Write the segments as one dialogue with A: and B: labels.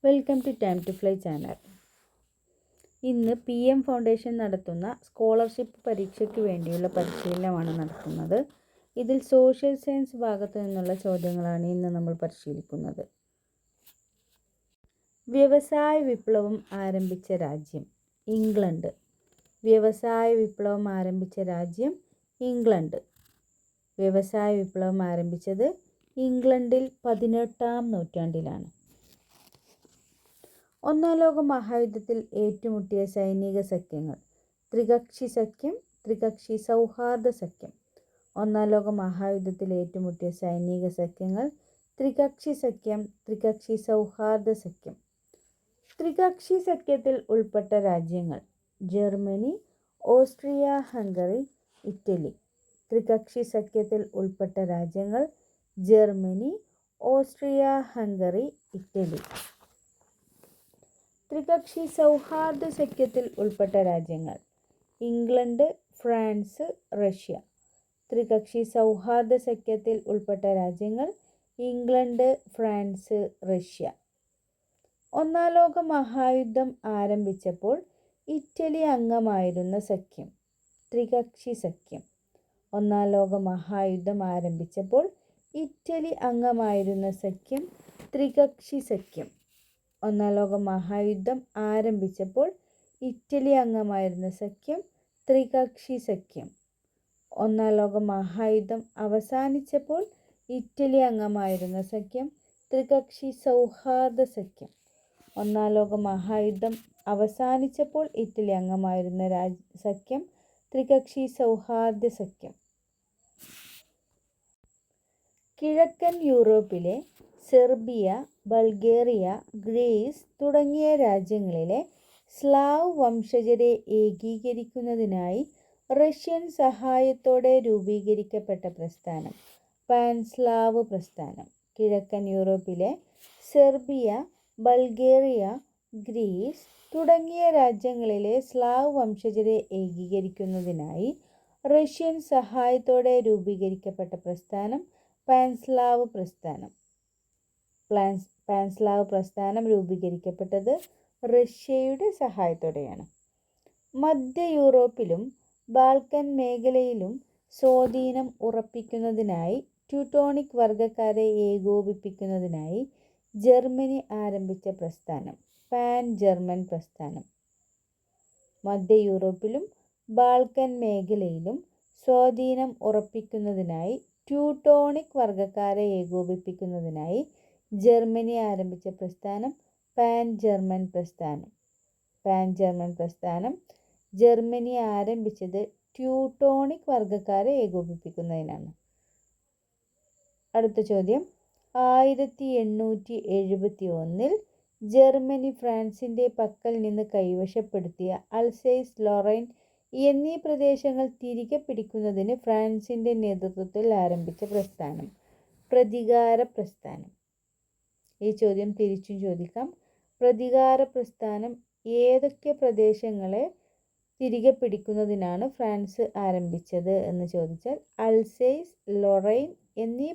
A: Welcome to time to fly channel. ഇന്ന് PM foundation നടത്തുന്ന scholarship പരീക്ഷയ്ക്ക് വേണ്ടിയുള്ള പരിശീലനമാണ് നടത്തുന്നത്. ഇതിൽ സോഷ്യൽ സയൻസ് ഭാഗത്തു നിന്നുള്ള ചോദ്യങ്ങളാണ് ഇന്ന് നമ്മൾ പരിശീലിക്കുന്നത്. വ്യവസായ വിപ്ലവം ആരംഭിച്ച രാജ്യം ഇംഗ്ലണ്ട്. വ്യവസായ വിപ്ലവം ആരംഭിച്ച രാജ്യം ഇംഗ്ലണ്ട്. വ്യവസായ വിപ്ലവം ആരംഭിച്ചത് ഇംഗ്ലണ്ടിൽ 18-ാം നൂറ്റാണ്ടിലാണ്. ഒന്നാം ലോക മഹായുദ്ധത്തിൽ ഏറ്റുമുട്ടിയ സൈനിക സഖ്യങ്ങൾ ത്രികക്ഷി സഖ്യം, ത്രികക്ഷി സൗഹാർദ്ദ സഖ്യം. ഒന്നാം ലോക മഹായുദ്ധത്തിൽ ഏറ്റുമുട്ടിയ സൈനിക സഖ്യങ്ങൾ ത്രികക്ഷി സഖ്യം, ത്രികക്ഷി സൗഹാർദ്ദ സഖ്യം. ത്രികക്ഷി സഖ്യത്തിൽ ഉൾപ്പെട്ട രാജ്യങ്ങൾ ജർമ്മനി, ഓസ്ട്രിയ ഹംഗറി, ഇറ്റലി. ത്രികക്ഷി സഖ്യത്തിൽ ഉൾപ്പെട്ട രാജ്യങ്ങൾ ജർമ്മനി, ഓസ്ട്രിയ ഹംഗറി, ഇറ്റലി. ത്രികക്ഷി സൗഹാർദ്ദ സഖ്യത്തിൽ ഉൾപ്പെട്ട രാജ്യങ്ങൾ ഇംഗ്ലണ്ട്, ഫ്രാൻസ്, റഷ്യ. ത്രികക്ഷി സൗഹാർദ്ദ സഖ്യത്തിൽ ഉൾപ്പെട്ട രാജ്യങ്ങൾ ഇംഗ്ലണ്ട്, ഫ്രാൻസ്, റഷ്യ. ഒന്നാം ലോക മഹായുദ്ധം ആരംഭിച്ചപ്പോൾ ഇറ്റലി അംഗമായിരുന്ന സഖ്യം ത്രികക്ഷി സഖ്യം. ഒന്നാം ലോക മഹായുദ്ധം ആരംഭിച്ചപ്പോൾ ഇറ്റലി അംഗമായിരുന്ന സഖ്യം ത്രികക്ഷി സഖ്യം. ഒന്നാം ലോക മഹായുദ്ധം ആരംഭിച്ചപ്പോൾ ഇറ്റലി അംഗമായിരുന്ന സഖ്യം ത്രികക്ഷി സഖ്യം. ഒന്നാം ലോക മഹായുദ്ധം അവസാനിച്ചപ്പോൾ ഇറ്റലി അംഗമായിരുന്ന സഖ്യം ത്രികക്ഷി സൗഹാർദ്ദ സഖ്യം. ഒന്നാം ലോക മഹായുദ്ധം അവസാനിച്ചപ്പോൾ ഇറ്റലി അംഗമായിരുന്ന സഖ്യം ത്രികക്ഷി സൗഹാർദ്ദ സഖ്യം. കിഴക്കൻ യൂറോപ്പിലെ സെർബിയ, ബൾഗേറിയ, ഗ്രീസ് തുടങ്ങിയ രാജ്യങ്ങളിലെ സ്ലാവ് വംശജരെ ഏകീകരിക്കുന്നതിനായി റഷ്യൻ സഹായത്തോടെ രൂപീകരിക്കപ്പെട്ട പ്രസ്ഥാനം പാൻസ്ലാവ് പ്രസ്ഥാനം. കിഴക്കൻ യൂറോപ്പിലെ സെർബിയ, ബൾഗേറിയ, ഗ്രീസ് തുടങ്ങിയ രാജ്യങ്ങളിലെ സ്ലാവ് വംശജരെ ഏകീകരിക്കുന്നതിനായി റഷ്യൻ സഹായത്തോടെ രൂപീകരിക്കപ്പെട്ട പ്രസ്ഥാനം പാൻസ്ലാവ് പ്രസ്ഥാനം. പാൻസ്ലാവ് പ്രസ്ഥാനം രൂപീകരിക്കപ്പെട്ടത് റഷ്യയുടെ സഹായത്തോടെയാണ്. മധ്യ യൂറോപ്പിലും ബാൾക്കൻ മേഖലയിലും സ്വാധീനം ഉറപ്പിക്കുന്നതിനായി ട്യൂട്ടോണിക് വർഗക്കാരെ ഏകോപിപ്പിക്കുന്നതിനായി ജർമ്മനി ആരംഭിച്ച പ്രസ്ഥാനം പാൻ ജർമ്മൻ പ്രസ്ഥാനം. മധ്യ യൂറോപ്പിലും ബാൾക്കൻ മേഖലയിലും സ്വാധീനം ഉറപ്പിക്കുന്നതിനായി ട്യൂട്ടോണിക് വർഗക്കാരെ ഏകോപിപ്പിക്കുന്നതിനായി ജർമ്മനി ആരംഭിച്ച പ്രസ്ഥാനം പാൻ ജർമ്മൻ പ്രസ്ഥാനം. പാൻ ജർമ്മൻ പ്രസ്ഥാനം ജർമ്മനി ആരംഭിച്ചത് ട്യൂട്ടോണിക് വർഗക്കാരെ ഏകോപിപ്പിക്കുന്നതിനാണ്. അടുത്ത ചോദ്യം, 1871 ജർമ്മനി ഫ്രാൻസിൻ്റെ പക്കൽ നിന്ന് കൈവശപ്പെടുത്തിയ അൽസൈസ്, ലൊറൈൻ എന്നീ പ്രദേശങ്ങൾ തിരികെ പിടിക്കുന്നതിന് ഫ്രാൻസിൻ്റെ നേതൃത്വത്തിൽ ആരംഭിച്ച പ്രസ്ഥാനം പ്രതികാര പ്രസ്ഥാനം. ഈ ചോദ്യം തിരിച്ചും ചോദിക്കാം. പ്രതികാര പ്രസ്ഥാനം ഏതൊക്കെ പ്രദേശങ്ങളെ തിരികെ പിടിക്കുന്നതിനാണ് ഫ്രാൻസ് ആരംഭിച്ചത് എന്ന് ചോദിച്ചാൽ അൽസൈസ്, ലൊറൈൻ എന്നീ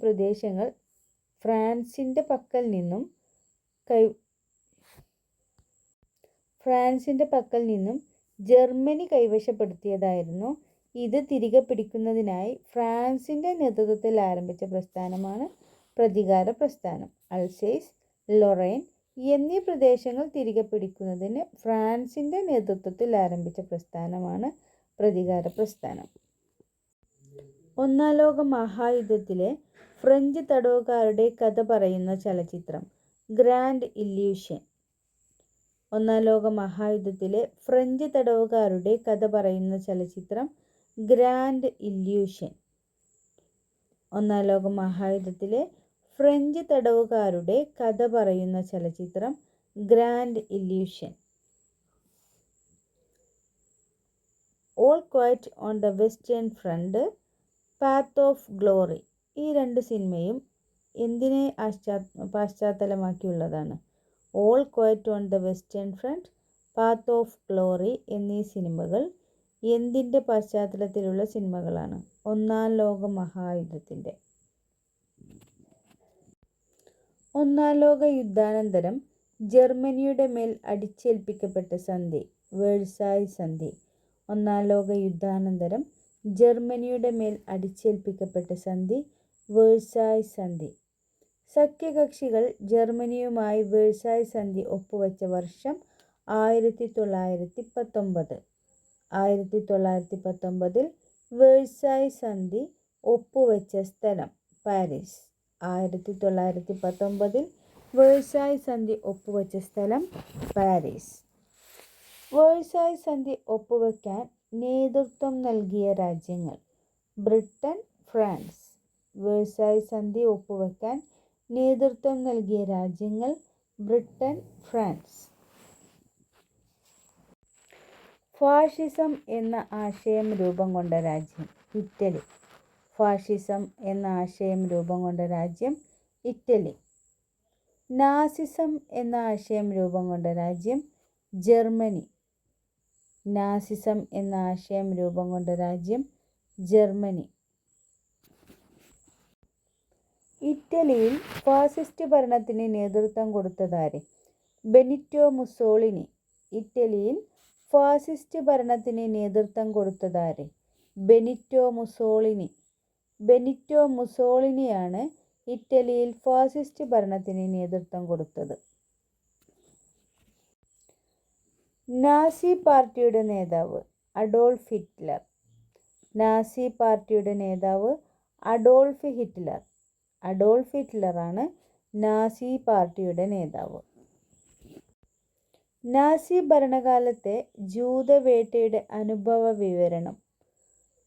A: പ്രദേശങ്ങൾ ഫ്രാൻസിൻ്റെ പക്കൽ നിന്നും ജർമ്മനി കൈവശപ്പെടുത്തിയതായിരുന്നു. ഇത് തിരികെ പിടിക്കുന്നതിനായി ഫ്രാൻസിൻ്റെ നേതൃത്വത്തിൽ ആരംഭിച്ച പ്രസ്ഥാനമാണ് പ്രതികാര പ്രസ്ഥാനം. അൽസൈസ്, ലൊറൈൻ എന്നീ പ്രദേശങ്ങൾ തിരികെ പിടിക്കുന്നതിന് ഫ്രാൻസിൻ്റെ നേതൃത്വത്തിൽ ആരംഭിച്ച പ്രസ്ഥാനമാണ് പ്രതികാര പ്രസ്ഥാനം. ഒന്നാം ലോക മഹായുദ്ധത്തിലെ ഫ്രഞ്ച് തടവുകാരുടെ കഥ പറയുന്ന ചലച്ചിത്രം ഗ്രാൻഡ് ഇല്യൂഷൻ. ഒന്നാം ലോക മഹായുദ്ധത്തിലെ ഫ്രഞ്ച് തടവുകാരുടെ കഥ പറയുന്ന ചലച്ചിത്രം ഗ്രാൻഡ് ഇല്യൂഷൻ. ഒന്നാം ലോക മഹായുദ്ധത്തിലെ ഫ്രഞ്ച് തടവുകാരുടെ കഥ പറയുന്ന ചലച്ചിത്രം Grand Illusion. All Quiet on the Western Front, Path of Glory. ഈ രണ്ട് സിനിമയും എന്തിനെ പശ്ചാത്തലമാക്കിയുള്ളതാണ്? All Quiet on the Western Front, Path of Glory എന്നീ സിനിമകൾ എന്തിൻ്റെ പശ്ചാത്തലത്തിലുള്ള സിനിമകളാണ്? ഒന്നാം ലോക മഹായുദ്ധത്തിൻ്റെ. ഒന്നാം ലോക യുദ്ധാനന്തരം ജർമ്മനിയുടെ മേൽ അടിച്ചേൽപ്പിക്കപ്പെട്ട സന്ധി വേഴ്സായ് സന്ധി. ഒന്നാം ലോക യുദ്ധാനന്തരം ജർമ്മനിയുടെ മേൽ അടിച്ചേൽപ്പിക്കപ്പെട്ട സന്ധി വേഴ്സായ് സന്ധി. സഖ്യകക്ഷികൾ ജർമ്മനിയുമായി വേഴ്സായ് സന്ധി ഒപ്പുവെച്ച വർഷം 1919. 1919 വേഴ്സായ് സന്ധി ഒപ്പുവെച്ച സ്ഥലം പാരീസ്. 1919 വേഴ്സായ് സന്ധി ഒപ്പുവെച്ച സ്ഥലം പാരീസ്. വേഴ്സായ് സന്ധി ഒപ്പുവെക്കാൻ നേതൃത്വം നൽകിയ രാജ്യങ്ങൾ ബ്രിട്ടൻ, ഫ്രാൻസ്. വേഴ്സായ് സന്ധി ഒപ്പുവെക്കാൻ നേതൃത്വം നൽകിയ രാജ്യങ്ങൾ ബ്രിട്ടൻ, ഫ്രാൻസ്. ഫാഷിസം എന്ന ആശയം രൂപം കൊണ്ട രാജ്യം ഇറ്റലി. ഫാഷിസം എന്ന ആശയം രൂപം കൊണ്ട രാജ്യം ഇറ്റലി. നാസിസം എന്ന ആശയം രൂപം കൊണ്ട രാജ്യം ജർമ്മനി. നാസിസം എന്ന ആശയം രൂപം കൊണ്ട രാജ്യം ജർമ്മനി. ഇറ്റലിയിൽ ഫാസിസ്റ്റ് ഭരണത്തിന് നേതൃത്വം കൊടുത്തതാര്? Benito Mussolini. ഇറ്റലിയിൽ ഫാസിസ്റ്റ് ഭരണത്തിന് നേതൃത്വം കൊടുത്തതാര്? Benito Mussolini. ബെനിറ്റോ മുസോളിനിയാണ് ഇറ്റലിയിൽ ഫാസിസ്റ്റ് ഭരണത്തിന് നേതൃത്വം കൊടുത്തത്. നാസി പാർട്ടിയുടെ നേതാവ് അഡോൾഫ് ഹിറ്റ്ലർ. നാസി പാർട്ടിയുടെ നേതാവ് അഡോൾഫ് ഹിറ്റ്ലർ. അഡോൾഫ് ഹിറ്റ്ലറാണ് നാസി പാർട്ടിയുടെ നേതാവ്. നാസി ഭരണകാലത്തെ ജൂതവേട്ടയുടെ അനുഭവ വിവരണം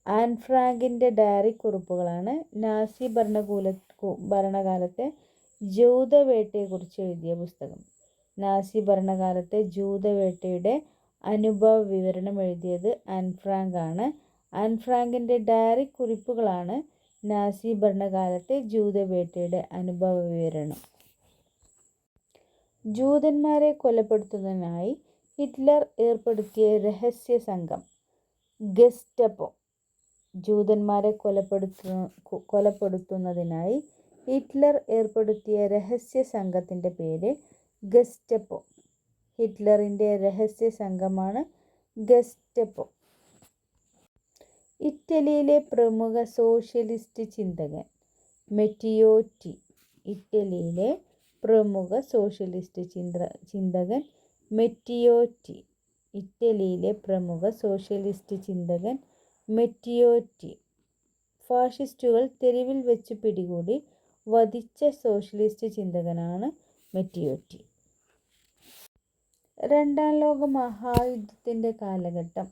A: ആൻ ഫ്രാങ്കിൻ്റെ ഡയറി കുറിപ്പുകളാണ് നാസി ഭരണകാലത്തെ ജൂതവേട്ടയെക്കുറിച്ച് എഴുതിയ പുസ്തകം. നാസി ഭരണകാലത്തെ ജൂതവേട്ടയുടെ അനുഭവ വിവരണം എഴുതിയത് ആൻ ഫ്രാങ്ക് ആണ്. ആൻ ഫ്രാങ്കിൻ്റെ ഡയറി കുറിപ്പുകളാണ് നാസി ഭരണകാലത്തെ ജൂതവേട്ടയുടെ അനുഭവ വിവരണം. ജൂതന്മാരെ കൊലപ്പെടുത്തുന്നതിനായി ഹിറ്റ്ലർ ഏർപ്പെടുത്തിയ രഹസ്യ സംഘം ഗെസ്റ്റപ്പോ. ജൂതന്മാരെ കൊലപ്പെടുത്തുന്നതിനായി ഹിറ്റ്ലർ ഏർപ്പെടുത്തിയ രഹസ്യ സംഘത്തിൻ്റെ പേര് ഗെസ്റ്റപ്പോ. ഹിറ്റ്ലറിൻ്റെ രഹസ്യ സംഘമാണ് ഗെസ്റ്റപ്പോ. ഇറ്റലിയിലെ പ്രമുഖ സോഷ്യലിസ്റ്റ് ചിന്തകൻ മെറ്റിയോറ്റി. ഇറ്റലിയിലെ പ്രമുഖ സോഷ്യലിസ്റ്റ് ചിന്തകൻ മെറ്റിയോറ്റി. ഇറ്റലിയിലെ പ്രമുഖ സോഷ്യലിസ്റ്റ് ചിന്തകൻ മെറ്റിയോറ്റി. ഫാഷിസ്റ്റുകൾ തെരുവിൽ വെച്ച് പിടികൂടി വധിച്ച സോഷ്യലിസ്റ്റ് ചിന്തകനാണ് മെറ്റിയോറ്റി. രണ്ടാം ലോക മഹായുദ്ധത്തിൻ്റെ കാലഘട്ടം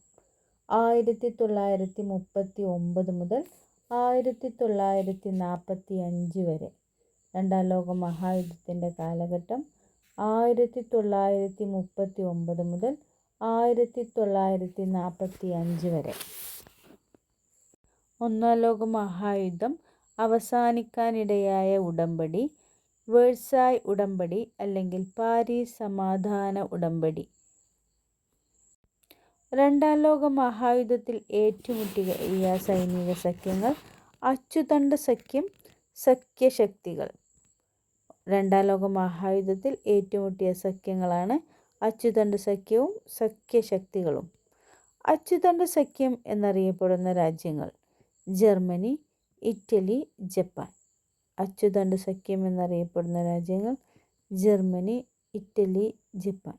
A: 1939 മുതൽ 1945 വരെ. രണ്ടാം ലോക മഹായുദ്ധത്തിൻ്റെ കാലഘട്ടം 1939 മുതൽ 1945 വരെ. ഒന്നാം ലോക മഹായുദ്ധം അവസാനിക്കാനിടയായ ഉടമ്പടി വേഴ്സായ് ഉടമ്പടി അല്ലെങ്കിൽ പാരീസ് സമാധാന ഉടമ്പടി. രണ്ടാം ലോക മഹായുദ്ധത്തിൽ ഏറ്റുമുട്ടിയ സൈനിക സഖ്യങ്ങൾ അച്ചുതണ്ട് സഖ്യം, സഖ്യശക്തികൾ. രണ്ടാം ലോക മഹായുദ്ധത്തിൽ ഏറ്റുമുട്ടിയ സഖ്യങ്ങളാണ് അച്ചുതണ്ട് സഖ്യവും സഖ്യശക്തികളും. അച്ചുതണ്ട് സഖ്യം എന്നറിയപ്പെടുന്ന രാജ്യങ്ങൾ ജർമ്മനി, ഇറ്റലി, ജപ്പാൻ. അച്ചുതണ്ട് സഖ്യം എന്നറിയപ്പെടുന്ന രാജ്യങ്ങൾ ജർമ്മനി, ഇറ്റലി, ജപ്പാൻ.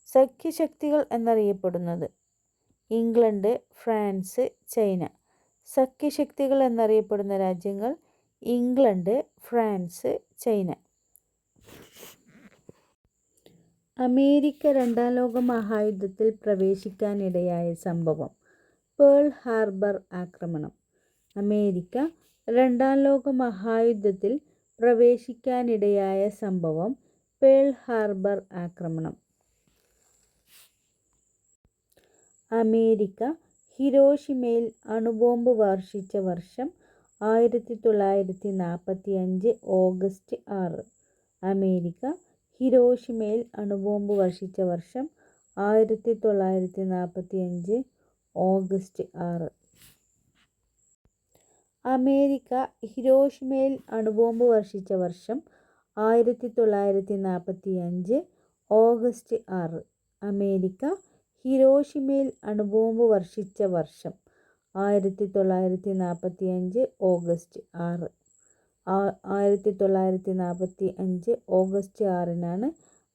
A: സഖ്യശക്തികൾ എന്നറിയപ്പെടുന്നത് ഇംഗ്ലണ്ട്, ഫ്രാൻസ്, ചൈന. സഖ്യശക്തികൾ എന്നറിയപ്പെടുന്ന രാജ്യങ്ങൾ ഇംഗ്ലണ്ട്, ഫ്രാൻസ്, ചൈന. അമേരിക്ക രണ്ടാം ലോക മഹായുദ്ധത്തിൽ പ്രവേശിക്കാനിടയായ സംഭവം പേൾ ഹാർബർ ആക്രമണം. അമേരിക്ക രണ്ടാം ലോക മഹായുദ്ധത്തിൽ പ്രവേശിക്കാനിടയായ സംഭവം പേൾ ഹാർബർ ആക്രമണം. അമേരിക്ക ഹിരോഷിമയിൽ അണുബോംബ് വർഷിച്ച വർഷം 1945 ഓഗസ്റ്റ് 6. അമേരിക്ക ഹിരോഷിമയിൽ അണുബോംബ് വർഷിച്ച വർഷം 1945 ഓഗസ്റ്റ് 6. അമേരിക്ക ഹിരോഷിമയിൽ അണുബോംബ് വർഷിച്ച വർഷം 1945 ഓഗസ്റ്റ് 6. അമേരിക്ക ഹിരോഷിമയിൽ അണുബോംബ് വർഷിച്ച വർഷം 1945 ഓഗസ്റ്റ് 6. 1945 ഓഗസ്റ്റ് 6-നാണ്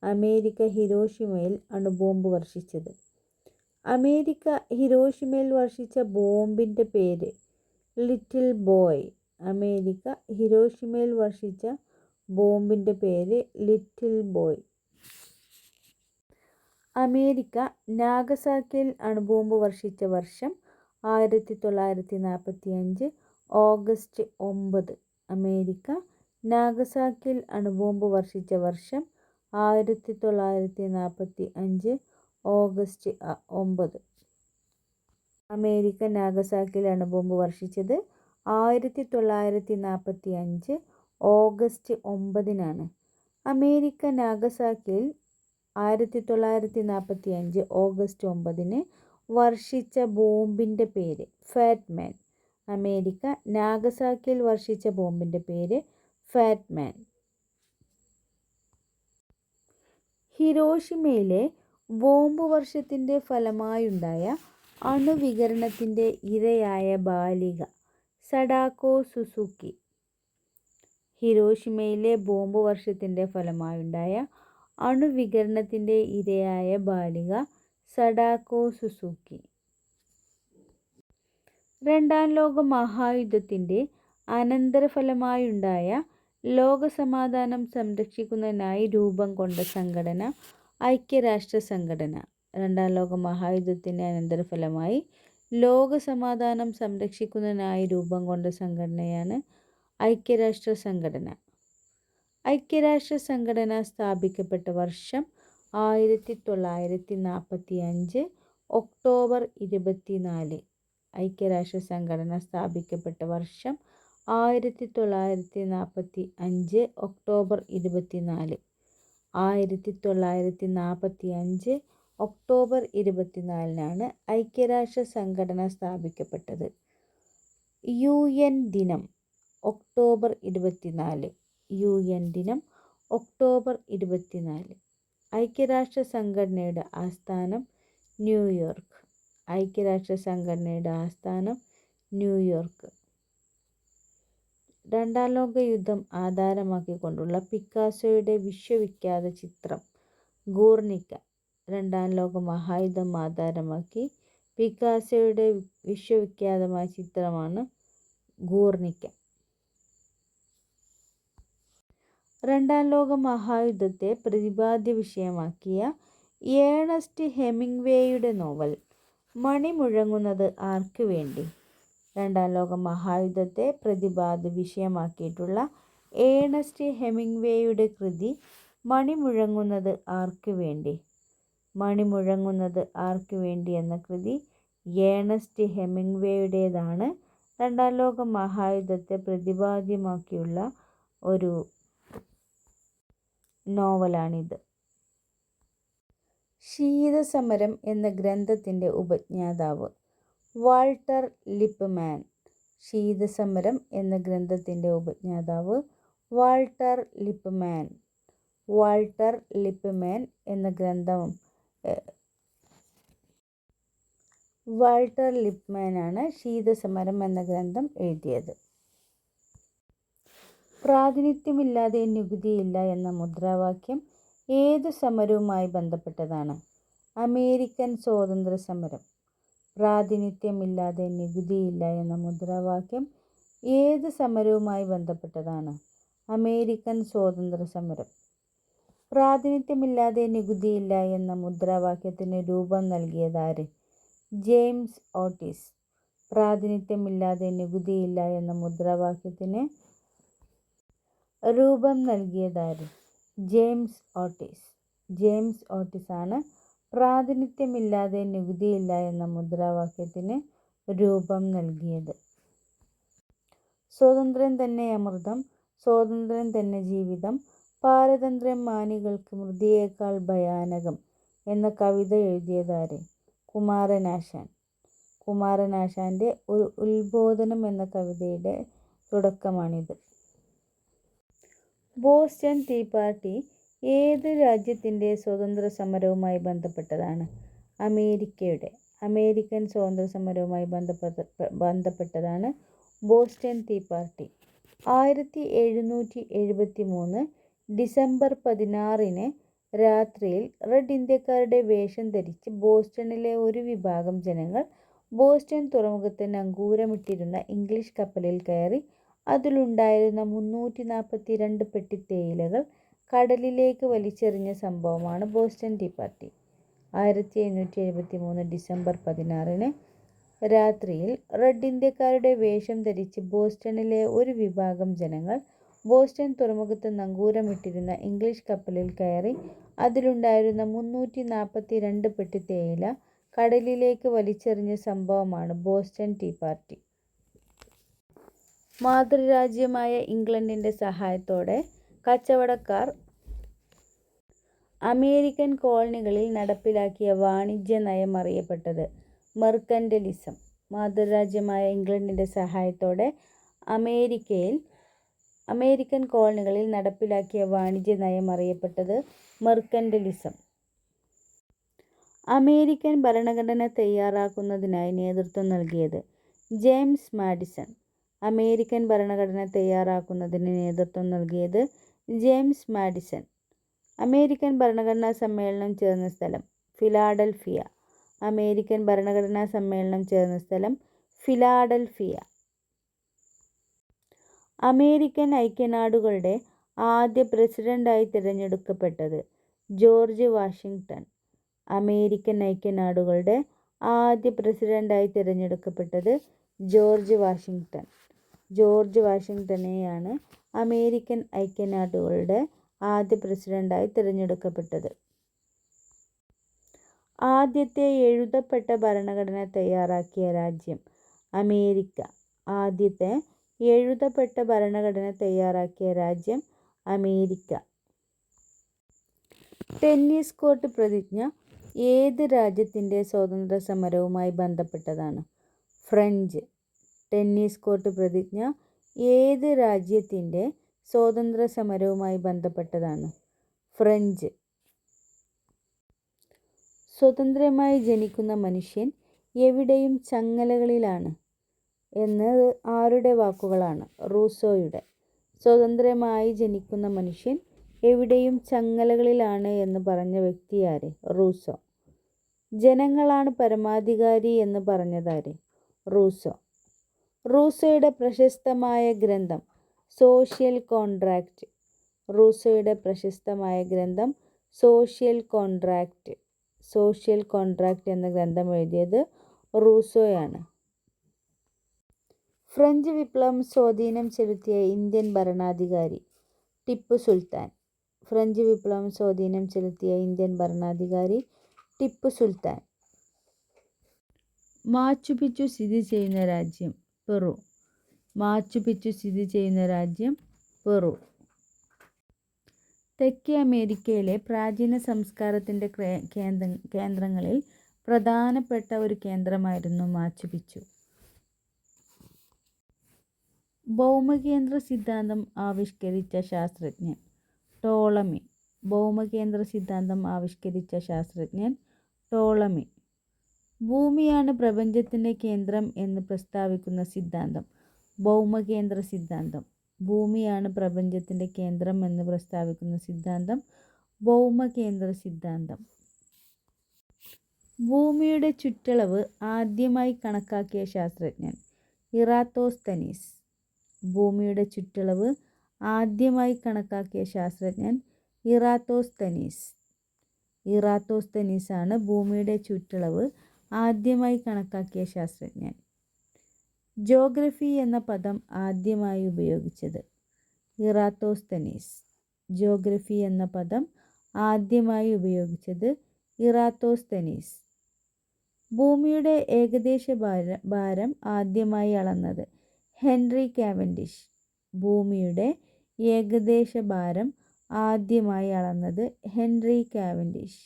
A: അമേരിക്ക ഹിരോഷിമയിൽ അണുബോംബ് വർഷിച്ചത്. അമേരിക്ക ഹിരോഷിമയിൽ വർഷിച്ച ബോംബിൻ്റെ പേര് ലിറ്റിൽ ബോയ്. അമേരിക്ക ഹിരോഷിമയിൽ വർഷിച്ച ബോംബിൻ്റെ പേര് ലിറ്റിൽ ബോയ്. അമേരിക്ക നാഗസാക്കിയിൽ അണുബോംബ് വർഷിച്ച വർഷം 1945 ഓഗസ്റ്റ് 9. അമേരിക്ക നാഗസാക്കിയിൽ അണുബോംബ് വർഷിച്ച വർഷം 1945 ഓഗസ്റ്റ് 9. അമേരിക്ക നാഗസാക്കിയിൽ അണുബോംബ് വർഷിച്ചത് 1945 ഓഗസ്റ്റ് 9-നാണ്. അമേരിക്ക നാഗസാക്കിയിൽ 1945 ഓഗസ്റ്റ് 9-ന് വർഷിച്ച ബോംബിൻ്റെ പേര് ഫാറ്റ് മാൻ. അമേരിക്ക നാഗസാക്കിയിൽ വർഷിച്ച ബോംബിൻ്റെ പേര് ഫാറ്റ് മാൻ. ഹിരോഷിമയിലെ ബോംബ് വർഷത്തിൻ്റെ ഫലമായുണ്ടായ അണുവികിരണത്തിൻ്റെ ഇരയായ ബാലിക സഡാക്കോ സുസുക്കി. ഹിരോഷിമയിലെ ബോംബ് വർഷത്തിൻ്റെ ഫലമായുണ്ടായ അണുവികിരണത്തിൻ്റെ ഇരയായ ബാലിക സഡാക്കോ സുസുക്കി. രണ്ടാം ലോക മഹായുദ്ധത്തിൻ്റെ അനന്തരഫലമായുണ്ടായ ലോകസമാധാനം സംരക്ഷിക്കുന്നതിനായി രൂപം കൊണ്ട സംഘടന ഐക്യരാഷ്ട്ര സംഘടന. രണ്ടാം ലോക മഹായുദ്ധത്തിൻ്റെ അനന്തരഫലമായി ലോകസമാധാനം സംരക്ഷിക്കുന്നതിനായി രൂപം കൊണ്ട സംഘടനയാണ് ഐക്യരാഷ്ട്ര സംഘടന. ഐക്യരാഷ്ട്ര സംഘടന സ്ഥാപിക്കപ്പെട്ട വർഷം 1945 ഒക്ടോബർ 24. ഐക്യരാഷ്ട്ര സംഘടന സ്ഥാപിക്കപ്പെട്ട വർഷം 1945 ഒക്ടോബർ 24. 1945 ഒക്ടോബർ 24-നാണ് ഐക്യരാഷ്ട്ര സംഘടന സ്ഥാപിക്കപ്പെട്ടത്. UN ദിനം ഒക്ടോബർ 24. UN ദിനം ഒക്ടോബർ 24. ഐക്യരാഷ്ട്ര സംഘടനയുടെ ആസ്ഥാനം ന്യൂയോർക്ക്. ഐക്യരാഷ്ട്ര സംഘടനയുടെ ആസ്ഥാനം ന്യൂയോർക്ക്. രണ്ടാം ലോക യുദ്ധം ആധാരമാക്കിക്കൊണ്ടുള്ള പിക്കാസോയുടെ വിശ്വവിഖ്യാത ചിത്രം ഗൂർണിക്ക. രണ്ടാം ലോക മഹായുദ്ധം ആധാരമാക്കി പിക്കാസോയുടെ വിശ്വവിഖ്യാതമായ ചിത്രമാണ് ഗൂർണിക്ക. രണ്ടാം ലോക മഹായുദ്ധത്തെ പ്രതിപാദ്യ വിഷയമാക്കിയ ഏണസ്റ്റ് ഹെമിംഗ്വേയുടെ നോവൽ മണി മുഴങ്ങുന്നത് ആർക്ക് വേണ്ടി. രണ്ടാം ലോക മഹായുദ്ധത്തെ പ്രതിപാദ്യ വിഷയമാക്കിയിട്ടുള്ള ഏണസ്റ്റ് ഹെമിംഗ്വേയുടെ കൃതി മണി മുഴങ്ങുന്നത് ആർക്ക് വേണ്ടി. മണി മുഴങ്ങുന്നത് ആർക്ക് വേണ്ടി എന്ന കൃതി ഏണസ്റ്റ് ഹെമിംഗ്വേയുടേതാണ്. രണ്ടാം ലോക മഹായുദ്ധത്തെ പ്രതിപാദ്യമാക്കിയുള്ള ഒരു നോവലാണിത്. ശീതസമരം എന്ന ഗ്രന്ഥത്തിൻ്റെ ഉപജ്ഞാതാവ് വാൾട്ടർ ലിപ്മാൻ. ശീതസമരം എന്ന ഗ്രന്ഥത്തിൻ്റെ ഉപജ്ഞാതാവ് വാൾട്ടർ ലിപ്മാൻ. വാൾട്ടർ ലിപ്മാൻ എന്ന ഗ്രന്ഥം വാൾട്ടർ ലിപ്മാനാണ് ശീതസമരം എന്ന ഗ്രന്ഥം എഴുതിയത്. പ്രാതിനിധ്യമില്ലാതെ നികുതിയില്ല എന്ന മുദ്രാവാക്യം ഏതു സമരവുമായി ബന്ധപ്പെട്ടതാണ്. അമേരിക്കൻ സ്വാതന്ത്ര്യ സമരം. പ്രാതിനിധ്യമില്ലാതെ നികുതിയില്ല എന്ന മുദ്രാവാക്യം ഏത് സമരവുമായി ബന്ധപ്പെട്ടതാണ്. അമേരിക്കൻ സ്വാതന്ത്ര്യ സമരം. പ്രാതിനിധ്യമില്ലാതെ നികുതിയില്ല എന്ന മുദ്രാവാക്യത്തിന് രൂപം നൽകിയതാര്. James Otis. പ്രാതിനിധ്യമില്ലാതെ നികുതിയില്ല എന്ന മുദ്രാവാക്യത്തിന് രൂപം നൽകിയതാര്. James Otis. ജെയിംസ് ഓട്ടിസാണ് പ്രാതിനിധ്യമില്ലാതെ നികുതിയില്ല എന്ന മുദ്രാവാക്യത്തിന് രൂപം നൽകിയത്. സ്വാതന്ത്ര്യം തന്നെ അമൃതം, സ്വാതന്ത്ര്യം തന്നെ ജീവിതം, പാരതന്ത്ര്യം മാനികൾക്ക് മൃതിയേക്കാൾ ഭയാനകം എന്ന കവിത എഴുതിയതാര്. കുമാരനാശാൻ. കുമാരനാശാൻ്റെ ഒരു ഉത്ബോധനം എന്ന കവിതയുടെ തുടക്കമാണിത്. ബോസ്റ്റൺ ടീ പാർട്ടി ഏത് രാജ്യത്തിൻ്റെ സ്വാതന്ത്ര്യ സമരവുമായി ബന്ധപ്പെട്ടതാണ്? അമേരിക്കയുടെ. അമേരിക്കൻ സ്വാതന്ത്ര്യ സമരവുമായി ബന്ധപ്പെട്ടതാണ് ബോസ്റ്റൺ ടീ പാർട്ടി. 1773 ഡിസംബർ 16 രാത്രിയിൽ റെഡ് ഇന്ത്യക്കാരുടെ വേഷം ധരിച്ച് ബോസ്റ്റണിലെ ഒരു വിഭാഗം ജനങ്ങൾ ബോസ്റ്റൺ തുറമുഖത്ത് നങ്കൂരമിട്ടിരുന്ന ഇംഗ്ലീഷ് കപ്പലിൽ കയറി അതിലുണ്ടായിരുന്ന 342 പെട്ടി തേയിലകൾ കടലിലേക്ക് വലിച്ചെറിഞ്ഞ സംഭവമാണ് ബോസ്റ്റൺ ടീ പാർട്ടി. 1773 ഡിസംബർ 16 രാത്രിയിൽ റെഡ് ഇന്ത്യക്കാരുടെ വേഷം ധരിച്ച് ബോസ്റ്റണിലെ ഒരു വിഭാഗം ജനങ്ങൾ ബോസ്റ്റൺ തുറമുഖത്ത് നങ്കൂരമിട്ടിരുന്ന ഇംഗ്ലീഷ് കപ്പലിൽ കയറി അതിലുണ്ടായിരുന്ന 342 പെട്ടി തേയില കടലിലേക്ക് വലിച്ചെറിഞ്ഞ സംഭവമാണ് ബോസ്റ്റൺ ടീ പാർട്ടി. മാതൃരാജ്യമായ ഇംഗ്ലണ്ടിൻ്റെ സഹായത്തോടെ കച്ചവടക്കാർ അമേരിക്കൻ കോളനികളിൽ നടപ്പിലാക്കിയ വാണിജ്യ നയം അറിയപ്പെട്ടത് മെർക്കന്റലിസം. മാതൃരാജ്യമായ ഇംഗ്ലണ്ടിൻ്റെ സഹായത്തോടെ അമേരിക്കൻ കോളനികളിൽ നടപ്പിലാക്കിയ വാണിജ്യ നയം അറിയപ്പെട്ടത് മെർക്കന്റലിസം. അമേരിക്കൻ ഭരണഘടന തയ്യാറാക്കുന്നതിനായി നേതൃത്വം നൽകിയത് ജെയിംസ് മാഡിസൺ. അമേരിക്കൻ ഭരണഘടന തയ്യാറാക്കുന്നതിന് നേതൃത്വം നൽകിയത് ജെയിംസ് മാഡിസൺ. അമേരിക്കൻ ഭരണഘടനാ സമ്മേളനം ചേർന്ന സ്ഥലം ഫിലാഡൽഫിയ. അമേരിക്കൻ ഭരണഘടനാ സമ്മേളനം ചേർന്ന സ്ഥലം ഫിലാഡൽഫിയ. അമേരിക്കൻ ഐക്യനാടുകളുടെ ആദ്യ പ്രസിഡന്റായി തിരഞ്ഞെടുക്കപ്പെട്ടത് ജോർജ് വാഷിങ്ടൺ. അമേരിക്കൻ ഐക്യനാടുകളുടെ ആദ്യ പ്രസിഡന്റായി തിരഞ്ഞെടുക്കപ്പെട്ടത് ജോർജ് വാഷിങ്ടൺ. ജോർജ് വാഷിങ്ടനെയാണ് അമേരിക്കൻ ഐക്യനാടുകളുടെ ആദ്യ പ്രസിഡന്റായി തിരഞ്ഞെടുക്കപ്പെട്ടത്. ആദ്യത്തെ എഴുതപ്പെട്ട ഭരണഘടന തയ്യാറാക്കിയ രാജ്യം അമേരിക്ക. ആദ്യത്തെ എഴുതപ്പെട്ട ഭരണഘടന തയ്യാറാക്കിയ രാജ്യം അമേരിക്ക. ടെന്നീസ് കോർട്ട് പ്രതിജ്ഞ ഏത് രാജ്യത്തിൻ്റെ സ്വാതന്ത്ര്യ സമരവുമായി ബന്ധപ്പെട്ടതാണ്? ഫ്രഞ്ച്. ടെന്നീസ് കോർട്ട് പ്രതിജ്ഞ ഏത് രാജ്യത്തിൻ്റെ സ്വാതന്ത്ര്യ സമരവുമായി ബന്ധപ്പെട്ടതാണ്? ഫ്രഞ്ച്. സ്വതന്ത്രമായി ജനിക്കുന്ന മനുഷ്യൻ എവിടെയും ചങ്ങലകളിലാണ് എന്നത് ആരുടെ വാക്കുകളാണ്? റൂസോയുടെ. സ്വതന്ത്രമായി ജനിക്കുന്ന മനുഷ്യൻ എവിടെയും ചങ്ങലകളിലാണ് എന്ന് പറഞ്ഞ വ്യക്തിയാര്? റൂസോ. ജനങ്ങളാണ് പരമാധികാരി എന്ന് പറഞ്ഞതാര്? റൂസോ. റൂസോയുടെ പ്രശസ്തമായ ഗ്രന്ഥം സോഷ്യൽ കോൺട്രാക്റ്റ്. റൂസോയുടെ പ്രശസ്തമായ ഗ്രന്ഥം സോഷ്യൽ കോൺട്രാക്റ്റ്. സോഷ്യൽ കോൺട്രാക്റ്റ് എന്ന ഗ്രന്ഥം എഴുതിയത് റൂസോയാണ്. ഫ്രഞ്ച് വിപ്ലവം സ്വാധീനം ചെലുത്തിയ ഇന്ത്യൻ ഭരണാധികാരി ടിപ്പു സുൽത്താൻ. ഫ്രഞ്ച് വിപ്ലവം സ്വാധീനം ചെലുത്തിയ ഇന്ത്യൻ ഭരണാധികാരി ടിപ്പു സുൽത്താൻ. മാച്ചു പിച്ചു സ്ഥിതി ചെയ്യുന്ന രാജ്യം പെറു. മാച്ചു പിച്ചു സ്ഥിതി ചെയ്യുന്ന രാജ്യം പെറു. തെക്കേ അമേരിക്കയിലെ പ്രാചീന സംസ്കാരത്തിൻ്റെ കേന്ദ്രങ്ങളിൽ പ്രധാനപ്പെട്ട ഒരു കേന്ദ്രമായിരുന്നു മാച്ചു പിച്ചു. ഭൗമകേന്ദ്ര സിദ്ധാന്തം ആവിഷ്കരിച്ച ശാസ്ത്രജ്ഞൻ ടോളമി. ഭൗമകേന്ദ്ര സിദ്ധാന്തം ആവിഷ്കരിച്ച ശാസ്ത്രജ്ഞൻ ടോളമി. ഭൂമിയാണ് പ്രപഞ്ചത്തിൻ്റെ കേന്ദ്രം എന്ന് പ്രസ്താവിക്കുന്ന സിദ്ധാന്തം ഭൗമകേന്ദ്ര സിദ്ധാന്തം. ഭൂമിയാണ് പ്രപഞ്ചത്തിൻ്റെ കേന്ദ്രം എന്ന് പ്രസ്താവിക്കുന്ന സിദ്ധാന്തം ഭൗമകേന്ദ്ര സിദ്ധാന്തം. ഭൂമിയുടെ ചുറ്റളവ് ആദ്യമായി കണക്കാക്കിയ ശാസ്ത്രജ്ഞൻ ഇറാത്തോസ്തനീസ്. ഭൂമിയുടെ ചുറ്റളവ് ആദ്യമായി കണക്കാക്കിയ ശാസ്ത്രജ്ഞൻ ഇറാത്തോസ്തനീസ്. ഇറാത്തോസ്തനീസാണ് ഭൂമിയുടെ ചുറ്റളവ് ആദ്യമായി കണക്കാക്കിയ ശാസ്ത്രജ്ഞൻ. ജോഗ്രഫി എന്ന പദം ആദ്യമായി ഉപയോഗിച്ചത് ഇറാത്തോസ്തനീസ്. ജോഗ്രഫി എന്ന പദം ആദ്യമായി ഉപയോഗിച്ചത് ഇറാത്തോസ്തനീസ്. ഭൂമിയുടെ ഏകദേശ ഭാരം ആദ്യമായി അളന്നത് ഹെൻറി കാവൻഡിഷ്. ഭൂമിയുടെ ഏകദേശ ഭാരം ആദ്യമായി അളന്നത് ഹെൻറി കാവൻഡിഷ്.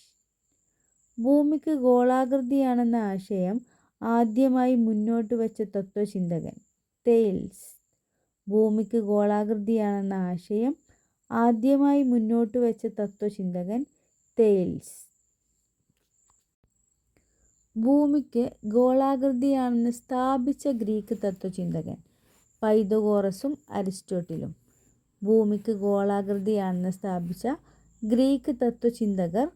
A: ഭൂമിക്ക് ഗോളാകൃതിയാണെന്ന ആശയം ആദ്യമായി മുന്നോട്ട് വച്ച തത്വചിന്തകൻ? തെയിൽസ്. ഭൂമിക്ക് ഗോളാകൃതിയാണെന്ന ആശയം ആദ്യമായി മുന്നോട്ട് വച്ച തത്വചിന്തകൻ? തെയിൽസ്. ഭൂമിക്ക് ഗോളാകൃതിയാണെന്ന് സ്ഥാപിച്ച ഗ്രീക്ക് തത്വചിന്തകൻ? പൈതഗോറസും അരിസ്റ്റോട്ടിലും. ഭൂമിക്ക് ഗോളാകൃതിയാണെന്ന് സ്ഥാപിച്ച ഗ്രീക്ക് തത്വചിന്തകർ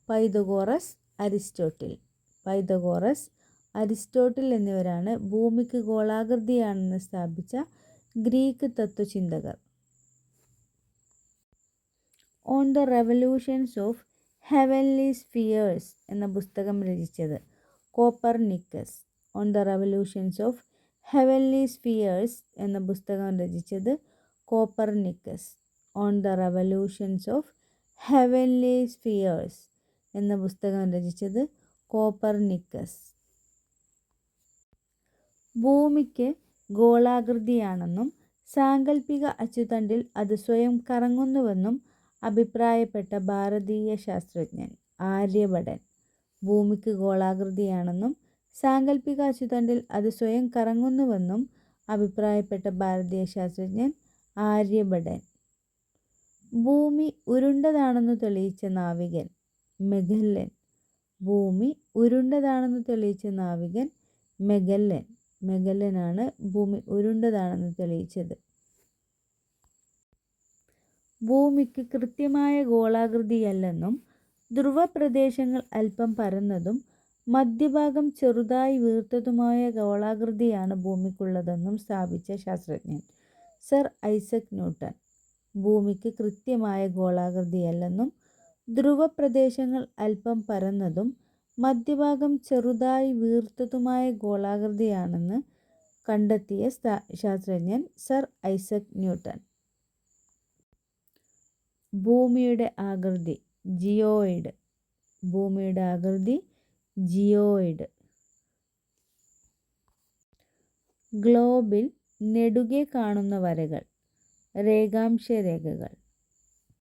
A: പൈതഗോറസ്, അരിസ്റ്റോട്ടിൽ. പൈതഗോറസ്, അരിസ്റ്റോട്ടിൽ എന്നിവരാണ് ഭൂമിക്ക് ഗോളാകൃതിയാണെന്ന് സ്ഥാപിച്ച ഗ്രീക്ക് തത്വചിന്തകർ. On the revolutions of heavenly spheres എന്ന പുസ്തകം രചിച്ചത്? Copernicus. On the revolutions of heavenly spheres എന്ന പുസ്തകം രചിച്ചത് Copernicus. On the revolutions of heavenly spheres എന്ന പുസ്തകം രചിച്ചത് കോപ്പർനിക്കസ്. ഭൂമിക്ക് ഗോളാകൃതിയാണെന്നും സാങ്കല്പിക അച്ചുതണ്ടിൽ അത് സ്വയം കറങ്ങുന്നുവെന്നും അഭിപ്രായപ്പെട്ട ഭാരതീയ ശാസ്ത്രജ്ഞൻ? ആര്യഭടൻ. ഭൂമിക്ക് ഗോളാകൃതിയാണെന്നും സാങ്കല്പിക അച്ചുതണ്ടിൽ അത് സ്വയം കറങ്ങുന്നുവെന്നും അഭിപ്രായപ്പെട്ട ഭാരതീയ ശാസ്ത്രജ്ഞൻ? ആര്യഭടൻ. ഭൂമി ഉരുണ്ടതാണെന്നു തെളിയിച്ച നാവികൻ? മെഗല്ലൻ. ഭൂമി ഉരുണ്ടതാണെന്നു തെളിയിച്ച നാവികൻ? മെഗല്ലൻ. മെഗല്ലനാണ് ഭൂമി ഉരുണ്ടതാണെന്ന് തെളിയിച്ചത്. ഭൂമിക്ക് കൃത്യമായ ഗോളാകൃതിയല്ലെന്നും ധ്രുവപ്രദേശങ്ങൾ അല്പം പരന്നതും മധ്യഭാഗം ചെറുതായി വീർത്തതുമായ ഗോളാകൃതിയാണ് ഭൂമിക്കുള്ളതെന്നും സ്ഥാപിച്ച ശാസ്ത്രജ്ഞൻ? Sir Isaac Newton. ഭൂമിക്ക് കൃത്യമായ ഗോളാകൃതിയല്ലെന്നും ധ്രുവപ്രദേശങ്ങൾ അല്പം പരന്നതും മധ്യഭാഗം ചെറുതായി വീർത്തതുമായ ഗോളാകൃതിയാണെന്ന് കണ്ടെത്തിയ ശാസ്ത്രജ്ഞൻ? Sir Isaac Newton. ഭൂമിയുടെ ആകൃതി? ജിയോയിഡ്. ഭൂമിയുടെ ആകൃതി ജിയോയിഡ്. ഗ്ലോബിൽ നെടുകെ കാണുന്ന വരകൾ? രേഖാംശ രേഖകൾ.